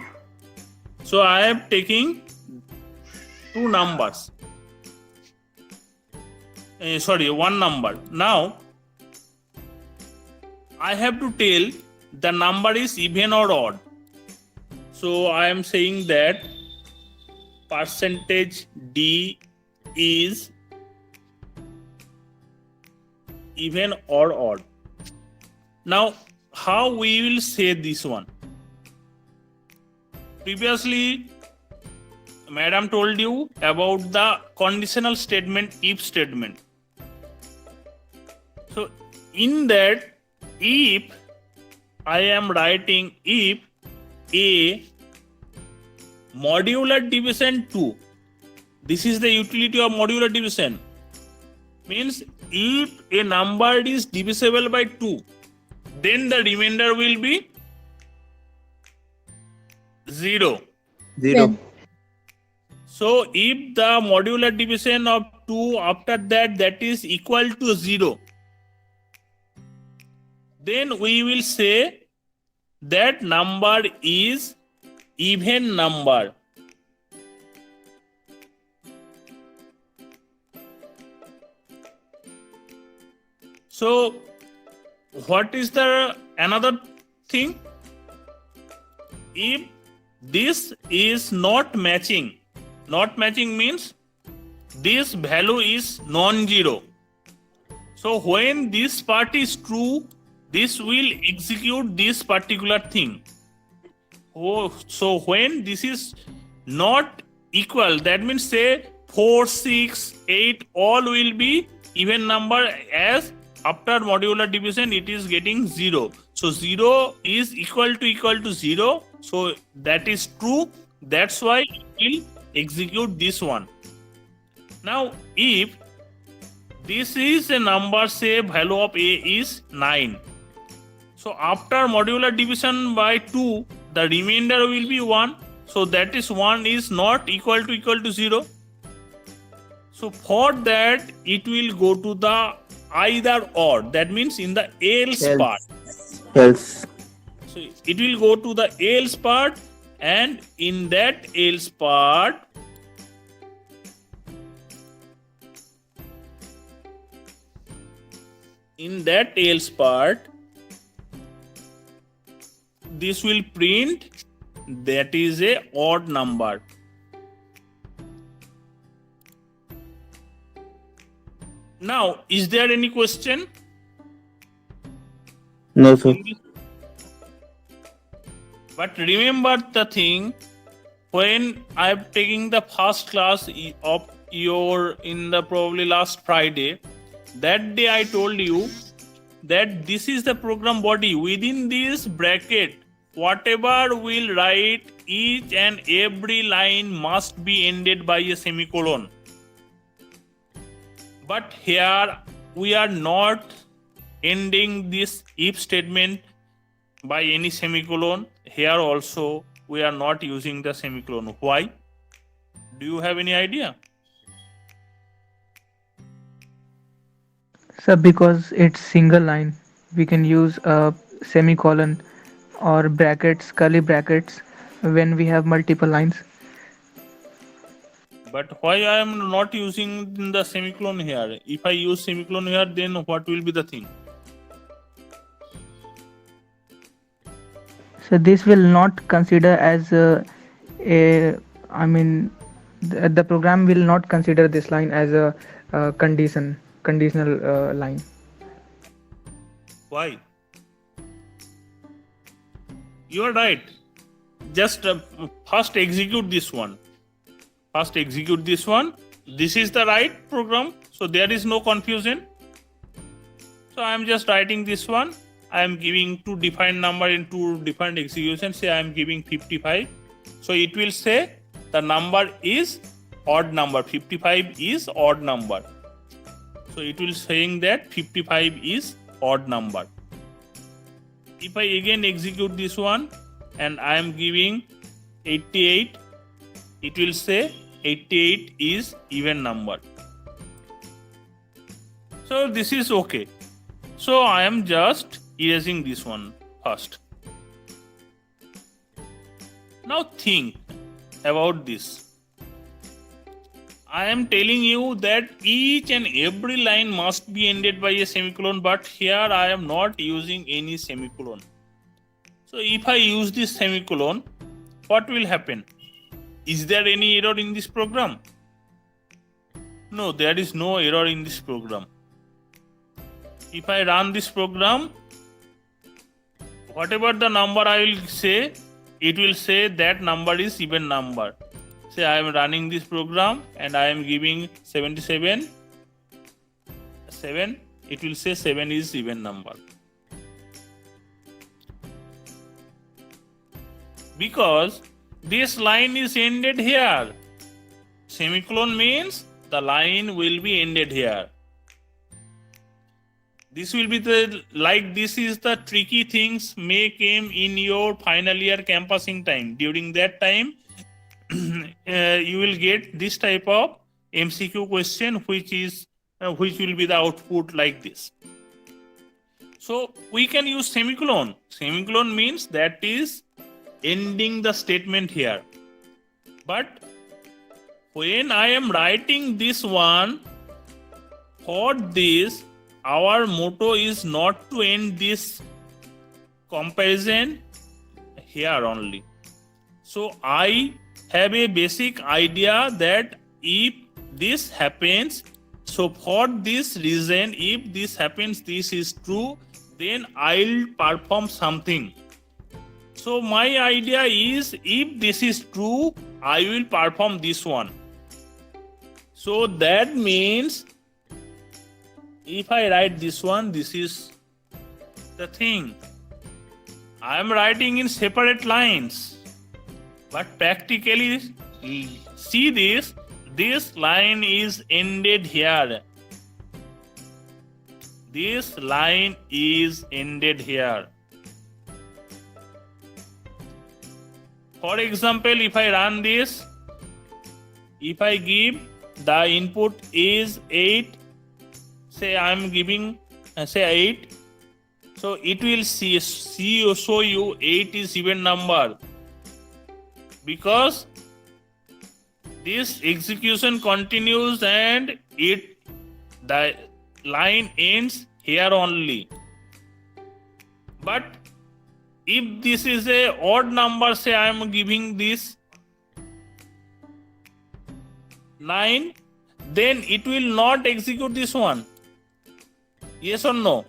So I am taking two numbers. One number. Now I have to tell the number is even or odd. So I am saying that percentage D is even or odd. Now how we will say this one? Previously madam told you about the conditional statement, if statement. So in that, if I am writing if a modular division 2, this is the utility of modular division, means if a number is divisible by 2, then the remainder will be 0. 0. So if the modular division of 2 after that is equal to 0, then we will say that number is even number. So what is the another thing? If this is not matching means this value is non-zero. So when this part is true, this will execute this particular thing. So when this is not equal, that means say 4, 6, 8 all will be even number, as after modular division it is getting 0. So 0 is equal to 0. So that is true. That's why it will execute this one. Now if this is a number, say value of a is 9. So after modular division by 2, the remainder will be 1. So that is 1 is not equal to 0. So for that, it will go to the either or. That means in the else part. Else. So it will go to the else part, and in that else part, this will print that is a odd number. Now, is there any question? No, sir. But remember the thing, when I'm taking the first class of your in the probably last Friday, that day I told you that this is the program body. Within this bracket, whatever we'll write, each and every line must be ended by a semicolon. But here we are not ending this if statement by any semicolon. Here also we are not using the semicolon. Why? Do you have any idea? Sir, because it's single line, we can use a semicolon or brackets, curly brackets when we have multiple lines. But why I am not using the semicolon here? If I use semicolon here, then what will be the thing? So this will not consider as the program will not consider this line as a conditional line. Why? You are right. Just first execute this one. This is the right program, so there is no confusion. So I am just writing this one. I am giving two defined number in two different executions. Say I am giving 55. So it will say the number is odd number. 55 is odd number. So it will saying that 55 is odd number. If I again execute this one and I am giving 88, it will say 88 is even number. So this is okay. So I am just erasing this one first. Now think about this. I am telling you that each and every line must be ended by a semicolon, but here I am not using any semicolon. So if I use this semicolon, what will happen? Is there any error in this program? No, there is no error in this program. If I run this program, whatever the number I will say, it will say that number is even number. Say I am running this program and I am giving 77, 7, it will say 7 is even number. Because this line is ended here. Semicolon means the line will be ended here. This will be this is the tricky things may came in your final year campusing time. During that time, you will get this type of MCQ question, which will be the output like this. So we can use semicolon. Semicolon means that is ending the statement here. But when I am writing this one, for this, our motto is not to end this comparison here only. So I have a basic idea that if this happens, so for this reason, if this happens, this is true, then I'll perform something. So my idea is if this is true, I will perform this one. So that means if I write this one, this is the thing. I am writing in separate lines. But practically, see this line is ended here. This line is ended here. For example, if I run this, if I give the input is 8, say I am giving say 8, so it will show you 8 is even number, because this execution continues and the line ends here only. But if this is a odd number, say I am giving this 9, then it will not execute this one. Yes or no?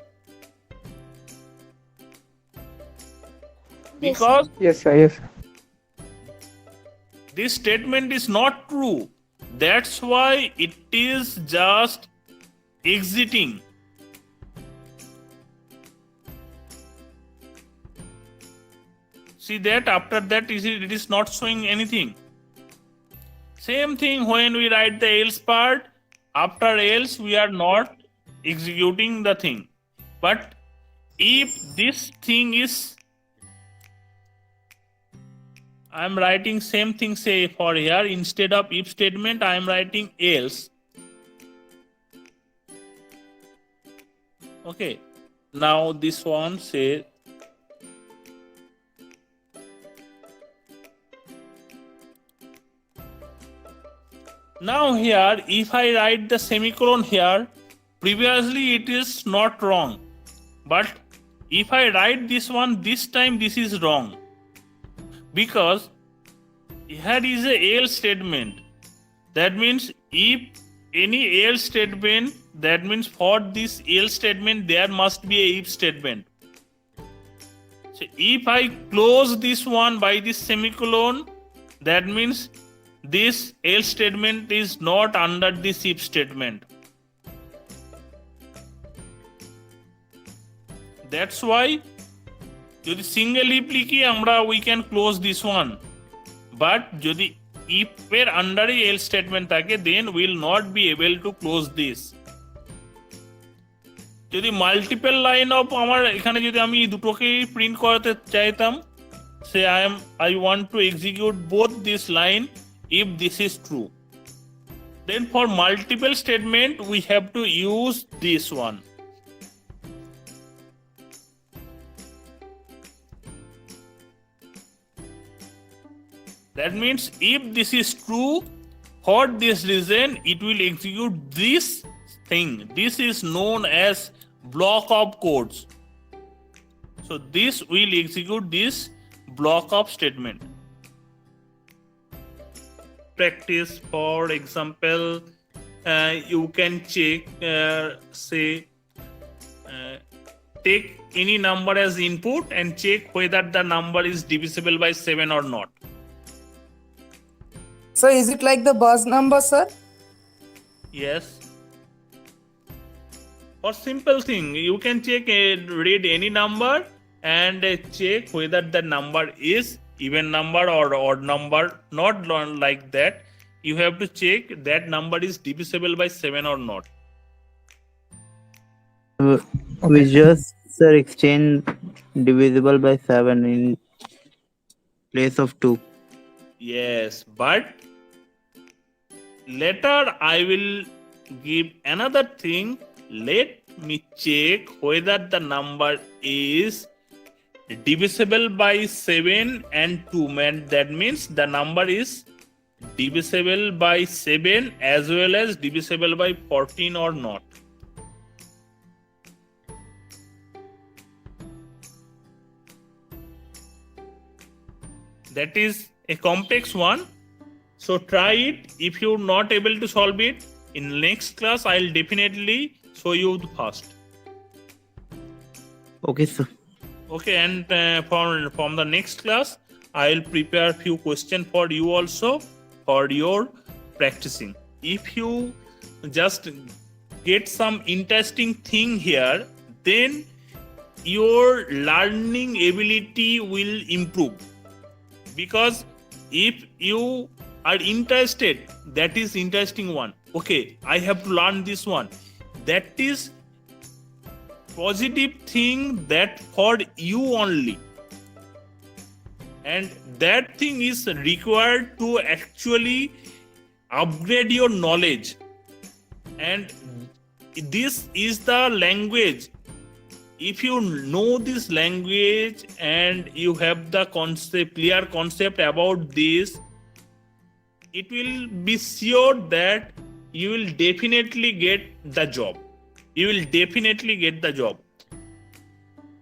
Because Yes, sir. Yes. this statement is not true. That's why it is just exiting. See that after that it is not showing anything. Same thing when we write the else part. After else we are not executing the thing. But if this thing is, I am writing same thing, say for here, instead of if statement I am writing else. Okay, now this one say now here if I write the semicolon here, previously it is not wrong, but if I write this one this time, this is wrong, because here is a else statement. That means if any else statement, that means for this else statement there must be a if statement. So if I close this one by this semicolon, that means this else statement is not under this if statement. That's why যদি single if লিখি আমরা we can close this one, but যদি if এর আন্ডারে else statement থাকে then will not be able to close this. যদি multiple line of আমার এখানে যদি আমি দুটোকেই প্রিন্ট করাতে চাইতাম, সে I want to execute both this line if this is true, then for multiple statement we have to use this one. That means if this is true, for this reason it will execute this thing. This is known as block of codes. So this will execute this block of statement. Practice, for example, you can check, say, take any number as input and check whether the number is divisible by 7 or not. So is it like the bus number, sir? Yes. For simple thing, you can check, read any number and check whether the number is even number or odd number. Not like that. You have to check that number is divisible by 7 or not. We just, sir, exchange divisible by 7 in place of 2. Yes, but later I will give another thing. Let me check whether the number is divisible by 7 and 2. That means the number is divisible by 7 as well as divisible by 14 or not. That is a complex one. So try it. If you're not able to solve it, in next class I'll definitely show you the first. Okay, sir. Okay, and from the next class I'll prepare few questions for you also for your practicing. If you just get some interesting thing here, then your learning ability will improve. Because if you are interested, that is interesting one. Okay, I have to learn this one. That is positive thing that for you only. And that thing is required to actually upgrade your knowledge, and this is the language. If you know this language and you have the clear concept about this, it will be sure that you will definitely get the job. You will definitely get the job.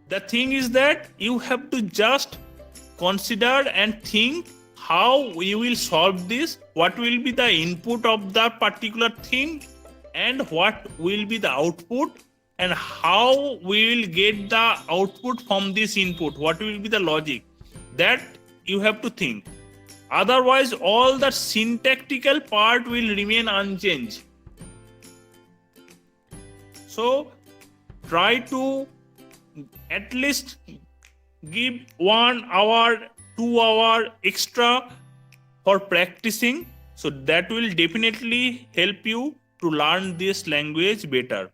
The thing is that you have to just consider and think how you will solve this, what will be the input of the particular thing, and what will be the output, and how we will get the output from this input, what will be the logic. That you have to think. Otherwise, all the syntactical part will remain unchanged. So, try to at least give 1 hour, 2 hour extra for practicing. So that will definitely help you to learn this language better.